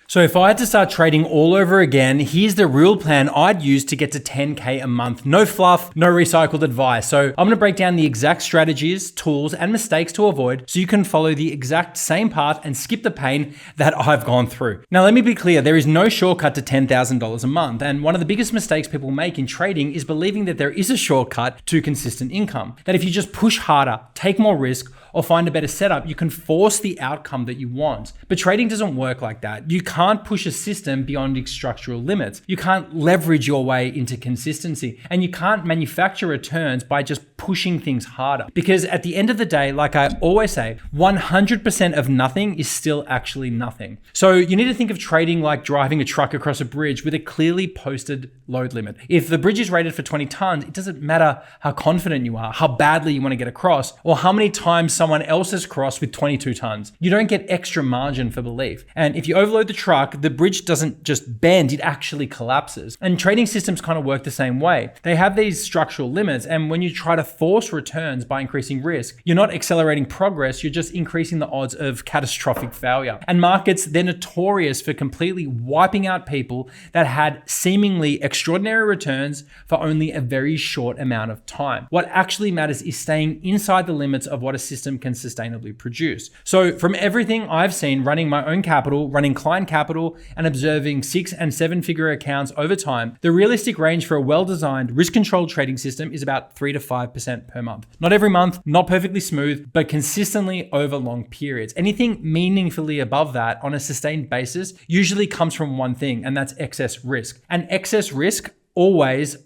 So if I had to start trading all over again, here's the real plan I'd use to get to 10K a month. No fluff, no recycled advice. So I'm gonna break down the exact strategies, tools, and mistakes to avoid so you can follow the exact same path and skip the pain that I've gone through. Now, let me be clear, there is no shortcut to $10,000 a month. And one of the biggest mistakes people make in trading is believing that there is a shortcut to consistent income. That if you just push harder, take more risk, or find a better setup, you can force the outcome that you want. But trading doesn't work like that. You can't push a system beyond its structural limits. You can't leverage your way into consistency, and you can't manufacture returns by just pushing things harder. Because at the end of the day, like I always say, 100% of nothing is still actually nothing. So you need to think of trading like driving a truck across a bridge with a clearly posted load limit. If the bridge is rated for 20 tons, it doesn't matter how confident you are, how badly you want to get across, or how many times someone else has crossed with 22 tons. You don't get extra margin for belief. And if you overload the truck, the bridge doesn't just bend, it actually collapses. And trading systems kind of work the same way. They have these structural limits, and when you try to force returns by increasing risk, you're not accelerating progress, you're just increasing the odds of catastrophic failure. And markets, they're notorious for completely wiping out people that had seemingly extraordinary returns for only a very short amount of time. What actually matters is staying inside the limits of what a system can sustainably produce. So from everything I've seen running my own capital, running client capital, and observing 6 and 7 figure accounts over time, the realistic range for a well-designed, risk-controlled trading system is about 3 to 5% per month. Not every month, not perfectly smooth, but consistently over long periods. Anything meaningfully above that on a sustained basis usually comes from one thing, and that's excess risk. And excess risk always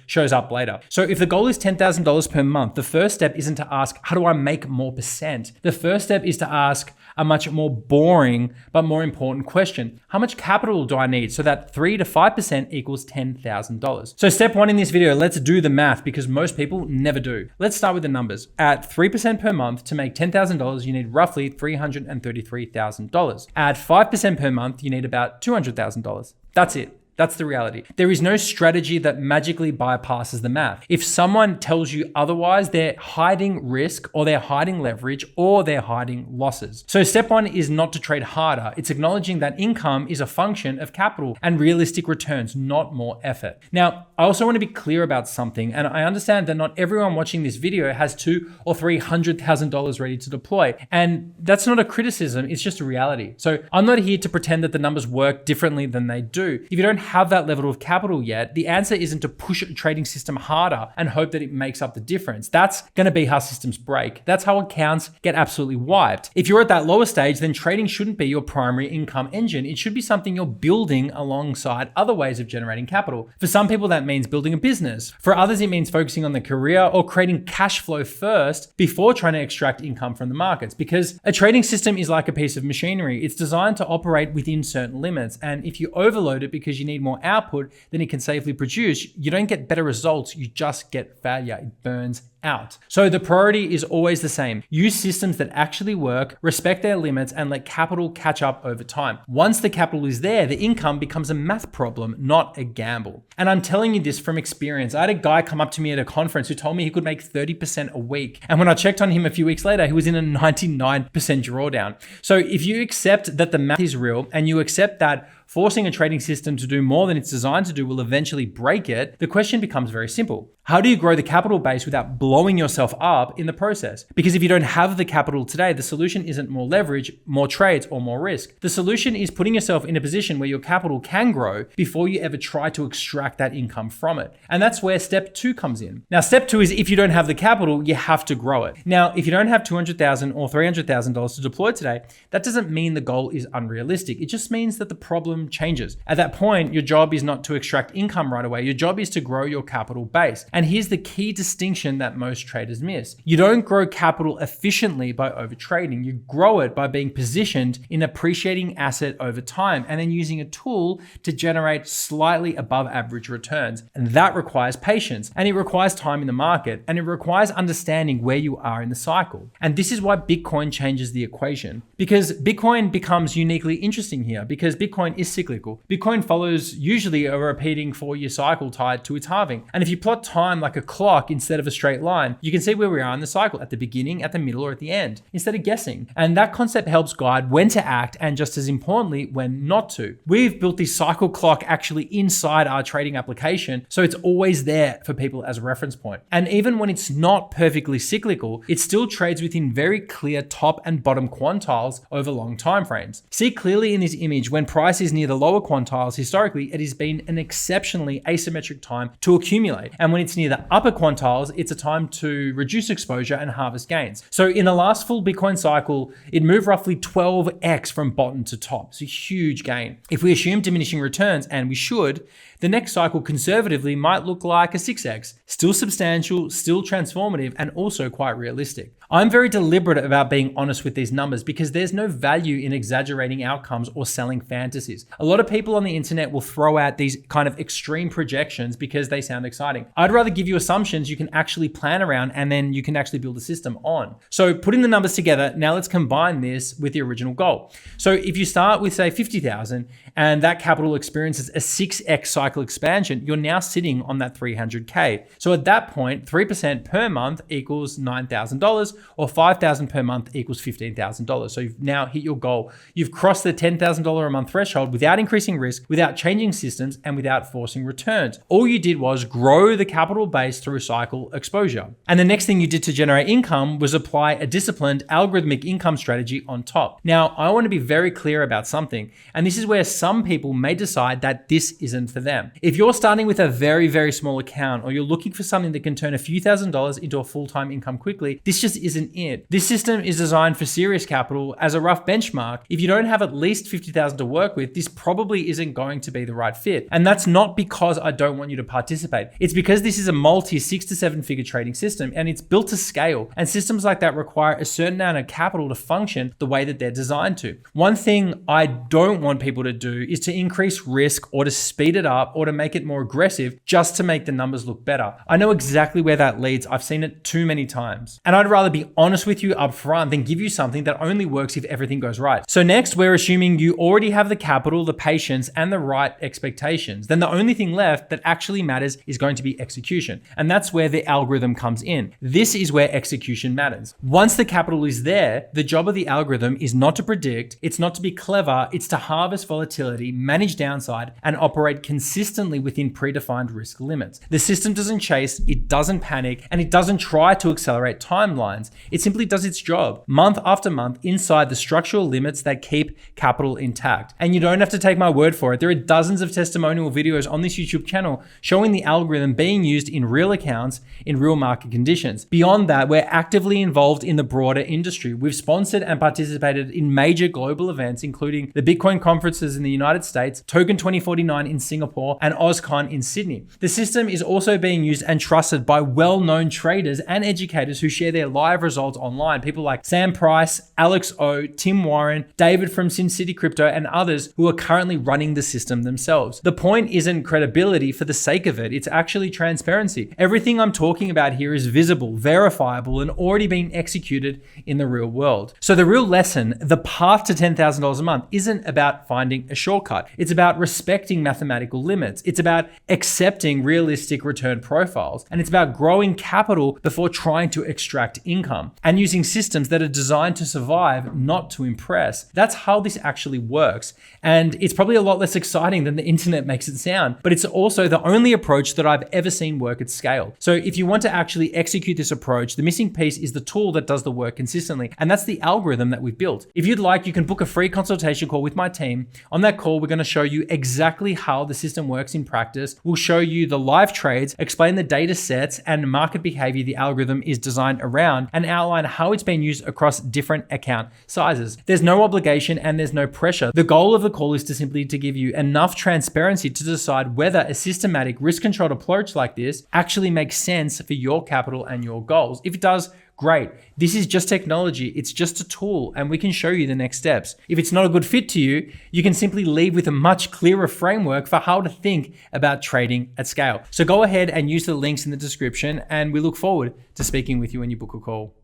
shows up later. So if the goal is $10,000 per month, the first step isn't to ask, how do I make more percent? The first step is to ask a much more boring, but more important question. How much capital do I need so that 3 to 5% equals $10,000? So step one in this video, let's do the math because most people never do. Let's start with the numbers. At 3% per month to make $10,000, you need roughly $333,000. At 5% per month, you need about $200,000. That's it. That's the reality. There is no strategy that magically bypasses the math. If someone tells you otherwise, they're hiding risk or they're hiding leverage or they're hiding losses. So step one is not to trade harder. It's acknowledging that income is a function of capital and realistic returns, not more effort. Now, I also want to be clear about something, and I understand that not everyone watching this video has $200,000 or $300,000 ready to deploy. And that's not a criticism, it's just a reality. So I'm not here to pretend that the numbers work differently than they do. If you don't have that level of capital yet, the answer isn't to push a trading system harder and hope that it makes up the difference. That's going to be how systems break. That's how accounts get absolutely wiped. If you're at that lower stage, then trading shouldn't be your primary income engine. It should be something you're building alongside other ways of generating capital. For some people, that means building a business. For others, it means focusing on the career or creating cash flow first before trying to extract income from the markets. Because a trading system is like a piece of machinery. It's designed to operate within certain limits. And if you overload it because you need more output than it can safely produce, you don't get better results, you just get failure. It burns out. So the priority is always the same. Use systems that actually work, respect their limits, and let capital catch up over time. Once the capital is there, the income becomes a math problem, not a gamble. And I'm telling you this from experience. I had a guy come up to me at a conference who told me he could make 30% a week. And when I checked on him a few weeks later, he was in a 99% drawdown. So if you accept that the math is real and you accept that forcing a trading system to do more than it's designed to do will eventually break it, the question becomes very simple. How do you grow the capital base without blowing yourself up in the process? Because if you don't have the capital today, the solution isn't more leverage, more trades, or more risk. The solution is putting yourself in a position where your capital can grow before you ever try to extract that income from it. And that's where step two comes in. Now, step two is if you don't have the capital, you have to grow it. Now, if you don't have $200,000 or $300,000 to deploy today, that doesn't mean the goal is unrealistic. It just means that the problem changes. At that point, your job is not to extract income right away. Your job is to grow your capital base. And here's the key distinction that most traders miss. You don't grow capital efficiently by overtrading. You grow it by being positioned in an appreciating asset over time and then using a tool to generate slightly above average returns. And that requires patience, and it requires time in the market, and it requires understanding where you are in the cycle. And this is why Bitcoin changes the equation, because Bitcoin becomes uniquely interesting here because Bitcoin is cyclical. Bitcoin follows usually a repeating 4-year cycle tied to its halving. And if you plot time like a clock instead of a straight line, you can see where we are in the cycle, at the beginning, at the middle, or at the end, instead of guessing. And that concept helps guide when to act and, just as importantly, when not to. We've built this cycle clock actually inside our trading application, so it's always there for people as a reference point. And even when it's not perfectly cyclical, it still trades within very clear top and bottom quantiles over long time frames. See clearly in this image, when price is near the lower quantiles, historically, it has been an exceptionally asymmetric time to accumulate. And when it's near the upper quantiles, it's a time to reduce exposure and harvest gains. So in the last full Bitcoin cycle, it moved roughly 12x from bottom to top. It's a huge gain. If we assume diminishing returns, and we should, the next cycle conservatively might look like a 6x. Still substantial, still transformative, and also quite realistic. I'm very deliberate about being honest with these numbers because there's no value in exaggerating outcomes or selling fantasies. A lot of people on the internet will throw out these kind of extreme projections because they sound exciting. I'd rather give you assumptions you can actually plan around, and then you can actually build a system on. So putting the numbers together, now let's combine this with the original goal. So if you start with, say, 50,000 and that capital experiences a 6x cycle expansion, you're now sitting on that 300K. So at that point, 3% per month equals $9,000, or 5,000 per month equals $15,000. So you've now hit your goal. You've crossed the $10,000 a month threshold without increasing risk, without changing systems, and without forcing returns. All you did was grow the capital base through cycle exposure. And the next thing you did to generate income was apply a disciplined algorithmic income strategy on top. Now, I want to be very clear about something, and this is where some people may decide that this isn't for them. If you're starting with a very, very small account, or you're looking for something that can turn a few $1,000s into a full-time income quickly, this just isn't it. This system is designed for serious capital. As a rough benchmark, if you don't have at least $50,000 to work with, this probably isn't going to be the right fit. And that's not because I don't want you to participate. It's because this is a multi 6 to 7 figure trading system, and it's built to scale. And systems like that require a certain amount of capital to function the way that they're designed to. One thing I don't want people to do is to increase risk or to speed it up or to make it more aggressive just to make the numbers look better. I know exactly where that leads. I've seen it too many times. And I'd rather be honest with you up front than give you something that only works if everything goes right. So next, we're assuming you already have the capital, the patience, and the right expectations. Then the only thing left that actually matters is going to be execution. And that's where the algorithm comes in. This is where execution matters. Once the capital is there, the job of the algorithm is not to predict, it's not to be clever, it's to harvest volatility, manage downside, and operate consistently within predefined risk limits. The system doesn't chase, it doesn't panic, and it doesn't try to accelerate timelines. It simply does its job, month after month, inside the structural limits that keep capital intact. And you don't have to take my word for it. There are dozens of testimonial videos on this YouTube channel showing the algorithm being used in real accounts in real market conditions. Beyond that, we're actively involved in the broader industry. We've sponsored and participated in major global events, including the Bitcoin conferences in the United States, Token 2049 in Singapore, and OzCon in Sydney. The system is also being used and trusted by well-known traders and educators who share their live results online. People like Sam Price, Alex O, Tim Warren, David from Sin City Crypto, and others who are currently running the system themselves. The point isn't credibility for the sake of it. It's actually transparency. Everything I'm talking about here is visible, verifiable, and already being executed in the real world. So the real lesson, the path to $10,000 a month, isn't about finding a shortcut. It's about respecting mathematical limits. It's about accepting realistic return profiles. And it's about growing capital before trying to extract income, and using systems that are designed to survive, not to impress. That's how this actually works. And it's probably a lot less exciting than the internet makes it sound, but it's also the only approach that I've ever seen work at scale. So if you want to actually execute this approach, the missing piece is the tool that does the work consistently. And that's the algorithm that we've built. If you'd like, you can book a free consultation call with my team. On that call, we're going to show you exactly how the system works in practice. We'll show you the live trades, explain the data sets and market behavior the algorithm is designed around, and outline how it's been used across different account sizes. There's no obligation and there's no pressure. The goal of the call is to simply to give you enough transparency to decide whether a systematic risk-controlled approach like this actually makes sense for your capital and your goals. If it does, great. This is just technology. It's just a tool, and we can show you the next steps. If it's not a good fit to you, you can simply leave with a much clearer framework for how to think about trading at scale. So go ahead and use the links in the description, and we look forward to speaking with you when you book a call.